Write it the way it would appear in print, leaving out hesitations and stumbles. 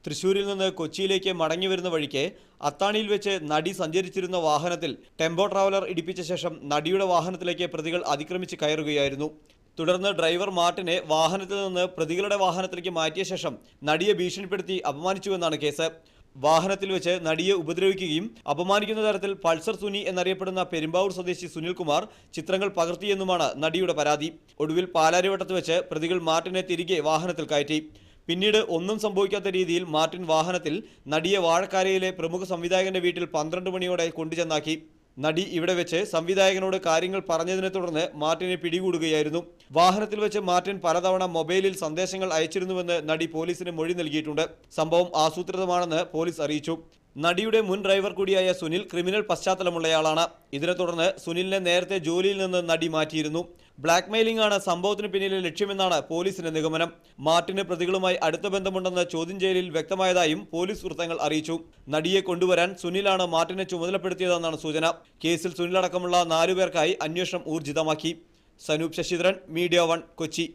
തൃശൂരിൽ നിന്ന് കൊച്ചിയിലേക്ക് മടങ്ങിവരുന്ന വഴിക്ക് അത്താണിയിൽ വെച്ച് നടി സഞ്ചരിച്ചിരുന്ന വാഹനത്തിൽ ടെമ്പോ ട്രാവലർ ഇടിപ്പിച്ച ശേഷം നടിയുടെ വാഹനത്തിലേക്ക് പ്രതികൾ അതിക്രമിച്ച് കയറുകയായിരുന്നു. തുടർന്ന് ഡ്രൈവർ മാർട്ടിനെ വാഹനത്തിൽ നിന്ന് പ്രതികളുടെ വാഹനത്തിലേക്ക് മാറ്റിയ ശേഷം നടിയെ ഭീഷണിപ്പെടുത്തി അപമാനിച്ചുവെന്നാണ് കേസ്. വാഹനത്തിൽ വെച്ച് നടിയെ ഉപദ്രവിക്കുകയും അപമാനിക്കുന്ന തരത്തിൽ പൾസർ സുനി എന്നറിയപ്പെടുന്ന പെരുമ്പാവൂർ സ്വദേശി സുനിൽകുമാർ ചിത്രങ്ങൾ പകർത്തിയെന്നുമാണ് നടിയുടെ പരാതി. ഒടുവിൽ പാലാരിവട്ടത്ത് വെച്ച് പ്രതികൾ മാർട്ടിനെ തിരികെ വാഹനത്തിൽ കയറ്റി. പിന്നീട് ഒന്നും സംഭവിക്കാത്ത രീതിയിൽ മാർട്ടിൻ വാഹനത്തിൽ നടിയെ വാഴക്കാരയിലെ പ്രമുഖ സംവിധായകന്റെ വീട്ടിൽ 12 മണിയോടെ കൊണ്ടുചെന്നാക്കി. നടി ഇവിടെ വെച്ച് സംവിധായകനോട് കാര്യങ്ങൾ പറഞ്ഞതിനെ തുടർന്ന് മാർട്ടിനെ പിടികൂടുകയായിരുന്നു. വാഹനത്തിൽ വെച്ച് മാർട്ടിൻ പലതവണ മൊബൈലിൽ സന്ദേശങ്ങൾ അയച്ചിരുന്നുവെന്ന് നടി പോലീസിന് മൊഴി നൽകിയിട്ടുണ്ട്. സംഭവം ആസൂത്രിതമാണെന്ന് പോലീസ് അറിയിച്ചു. നടിയുടെ മുൻ ഡ്രൈവർ കൂടിയായ സുനിൽ ക്രിമിനൽ പശ്ചാത്തലമുള്ളയാളാണ്. ഇതിനെ തുടർന്ന് സുനിലിനെ നേരത്തെ ജോലിയിൽ നിന്ന് നടി മാറ്റിയിരുന്നു. ബ്ലാക്ക്മെയിലിംഗ് ആണ് സംഭവത്തിന് പിന്നിലെ ലക്ഷ്യമെന്നാണ് പോലീസിന്റെ നിഗമനം. മാർട്ടിന് പ്രതികളുമായി അടുത്ത ബന്ധമുണ്ടെന്ന് ചോദ്യം ചെയ്യലിൽ വ്യക്തമായതായും പോലീസ് വൃത്തങ്ങൾ അറിയിച്ചു. നടിയെ കൊണ്ടുവരാൻ സുനിലാണ് മാർട്ടിനെ ചുമതലപ്പെടുത്തിയതെന്നാണ് സൂചന. കേസിൽ സുനിലടക്കമുള്ള 4 പേർക്കായി അന്വേഷണം ഊർജിതമാക്കി. സനൂപ് ശശിധരൻ, മീഡിയ 1, കൊച്ചി.